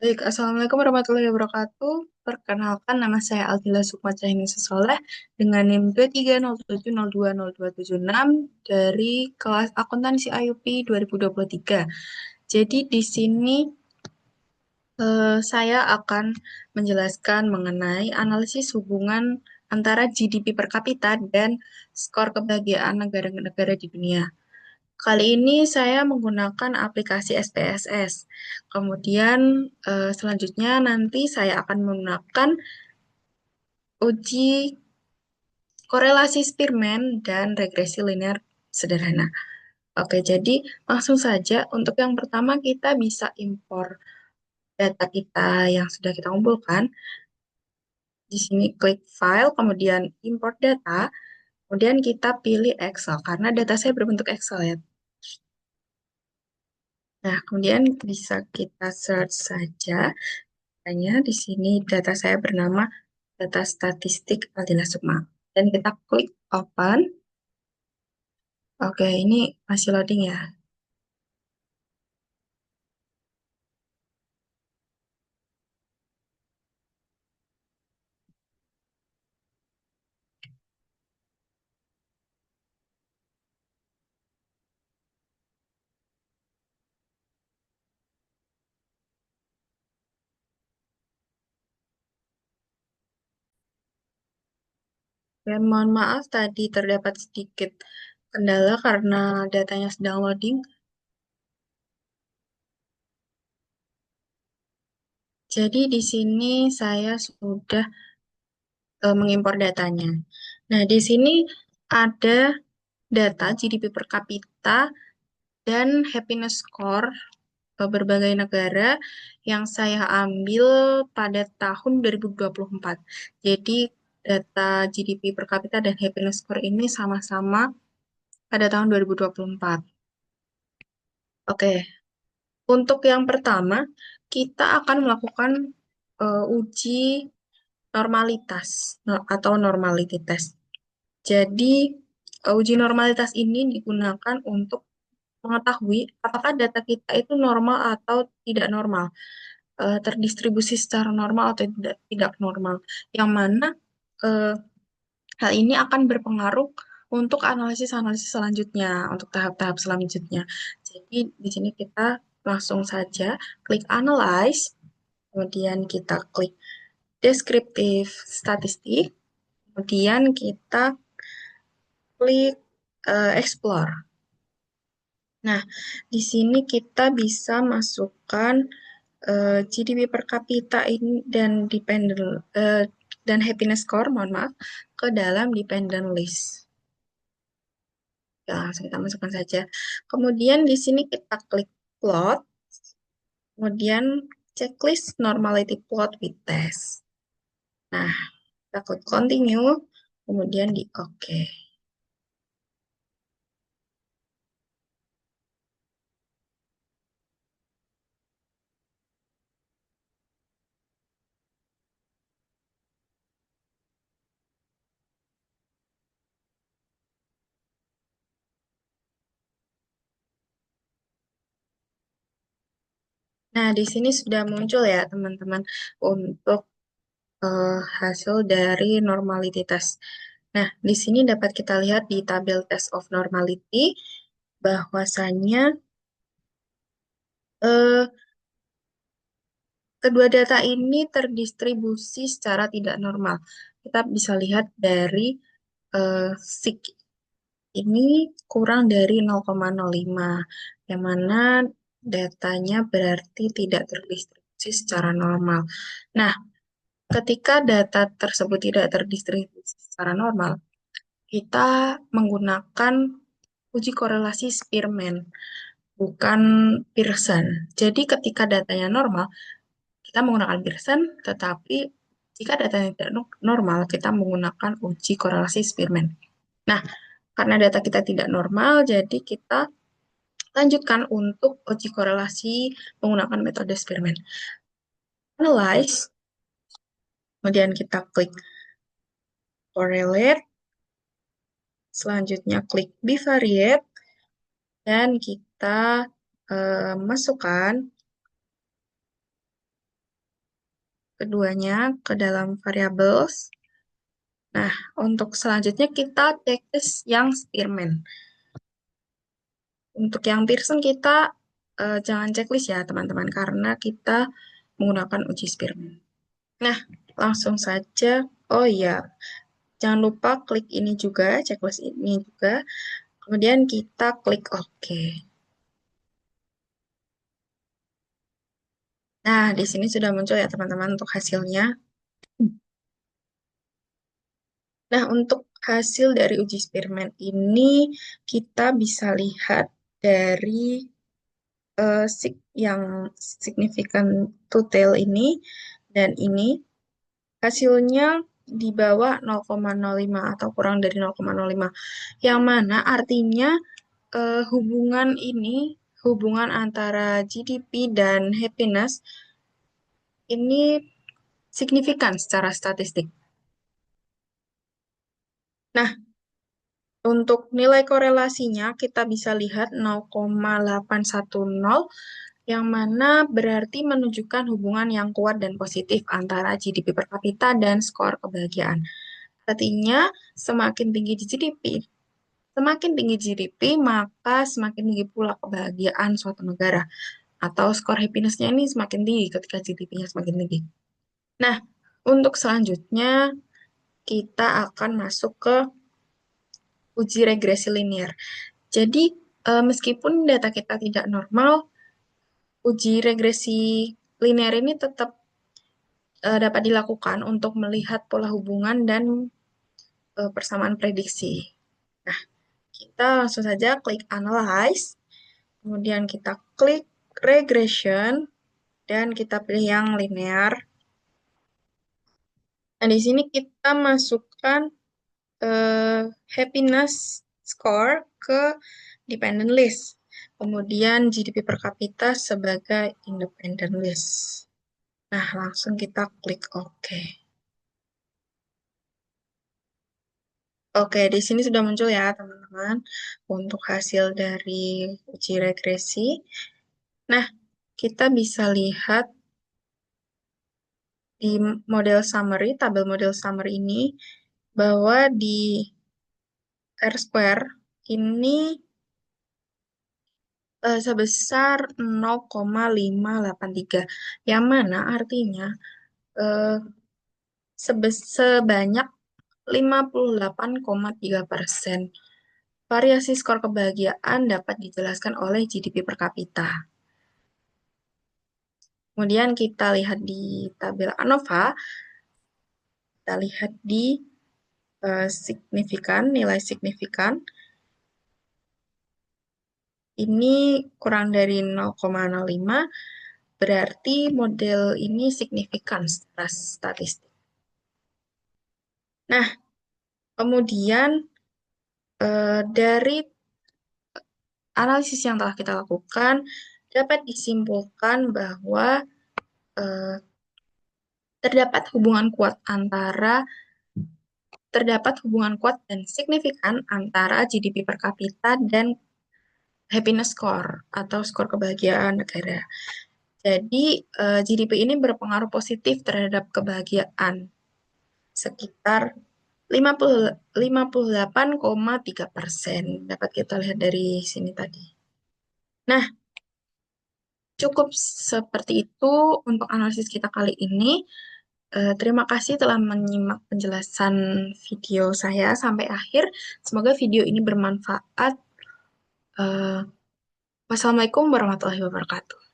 Baik, Assalamualaikum warahmatullahi wabarakatuh. Perkenalkan, nama saya Aldila Sukma Cahyani Sesoleh dengan NIM 23070202776 dari kelas Akuntansi IUP 2023. Jadi di sini saya akan menjelaskan mengenai analisis hubungan antara GDP per kapita dan skor kebahagiaan negara-negara di dunia. Kali ini saya menggunakan aplikasi SPSS. Kemudian selanjutnya nanti saya akan menggunakan uji korelasi Spearman dan regresi linear sederhana. Oke, jadi langsung saja untuk yang pertama kita bisa impor data kita yang sudah kita kumpulkan. Di sini klik file, kemudian import data, kemudian kita pilih Excel karena data saya berbentuk Excel ya. Nah, kemudian bisa kita search saja. Hanya di sini data saya bernama data statistik Aldila Sukma. Dan kita klik open. Oke, ini masih loading ya. Dan mohon maaf tadi terdapat sedikit kendala karena datanya sedang loading. Jadi di sini saya sudah mengimpor datanya. Nah, di sini ada data GDP per kapita dan happiness score berbagai negara yang saya ambil pada tahun 2024. Jadi data GDP per kapita dan happiness score ini sama-sama pada tahun 2024. Oke, untuk yang pertama kita akan melakukan uji normalitas atau normality test. Jadi uji normalitas ini digunakan untuk mengetahui apakah data kita itu normal atau tidak normal, terdistribusi secara normal atau tidak normal. Yang mana eh, hal ini akan berpengaruh untuk analisis-analisis selanjutnya, untuk tahap-tahap selanjutnya. Jadi di sini kita langsung saja klik analyze, kemudian kita klik deskriptif statistik, kemudian kita klik explore. Nah, di sini kita bisa masukkan GDP per kapita ini dan happiness score, mohon maaf, ke dalam dependent list. Ya, langsung kita masukkan saja. Kemudian di sini kita klik plot, kemudian checklist normality plot with test. Nah, kita klik continue, kemudian di OK. Nah, di sini sudah muncul ya teman-teman untuk hasil dari normality test. Nah, di sini dapat kita lihat di tabel test of normality bahwasannya eh, kedua data ini terdistribusi secara tidak normal. Kita bisa lihat dari SIG ini kurang dari 0,05, yang mana datanya berarti tidak terdistribusi secara normal. Nah, ketika data tersebut tidak terdistribusi secara normal, kita menggunakan uji korelasi Spearman, bukan Pearson. Jadi ketika datanya normal, kita menggunakan Pearson, tetapi jika datanya tidak normal, kita menggunakan uji korelasi Spearman. Nah, karena data kita tidak normal, jadi kita lanjutkan untuk uji korelasi menggunakan metode Spearman. Analyze, kemudian kita klik correlate, selanjutnya klik bivariate, dan kita masukkan keduanya ke dalam variables. Nah, untuk selanjutnya kita checklist yang Spearman. Untuk yang Pearson kita jangan checklist ya teman-teman, karena kita menggunakan uji Spearman. Nah, langsung saja. Oh iya, jangan lupa klik ini juga, checklist ini juga. Kemudian kita klik OK. Nah, di sini sudah muncul ya teman-teman untuk hasilnya. Nah, untuk hasil dari uji Spearman ini kita bisa lihat dari yang signifikan to tail ini dan ini hasilnya di bawah 0,05 atau kurang dari 0,05. Yang mana artinya hubungan antara GDP dan happiness ini signifikan secara statistik. Nah, untuk nilai korelasinya kita bisa lihat 0,810 yang mana berarti menunjukkan hubungan yang kuat dan positif antara GDP per kapita dan skor kebahagiaan. Artinya, semakin tinggi GDP, maka semakin tinggi pula kebahagiaan suatu negara. Atau skor happiness-nya ini semakin tinggi ketika GDP-nya semakin tinggi. Nah, untuk selanjutnya kita akan masuk ke uji regresi linear. Jadi, meskipun data kita tidak normal, uji regresi linear ini tetap dapat dilakukan untuk melihat pola hubungan dan persamaan prediksi. Nah, kita langsung saja klik Analyze, kemudian kita klik Regression, dan kita pilih yang linear. Nah, di sini kita masukkan happiness score ke dependent list. Kemudian GDP per kapita sebagai independent list. Nah, langsung kita klik OK. Oke, di sini sudah muncul ya, teman-teman, untuk hasil dari uji regresi. Nah, kita bisa lihat di tabel model summary ini, bahwa di R-square ini sebesar 0,583, yang mana artinya eh, sebanyak 58,3% variasi skor kebahagiaan dapat dijelaskan oleh GDP per kapita. Kemudian kita lihat di tabel ANOVA, kita lihat di nilai signifikan. Ini kurang dari 0,05, berarti model ini signifikan secara statistik. Nah, kemudian dari analisis yang telah kita lakukan, dapat disimpulkan bahwa eh, terdapat hubungan kuat dan signifikan antara GDP per kapita dan happiness score atau skor kebahagiaan negara. Jadi, GDP ini berpengaruh positif terhadap kebahagiaan sekitar 58,3%. Dapat kita lihat dari sini tadi. Nah, cukup seperti itu untuk analisis kita kali ini. Terima kasih telah menyimak penjelasan video saya sampai akhir. Semoga video ini bermanfaat. Wassalamualaikum warahmatullahi wabarakatuh.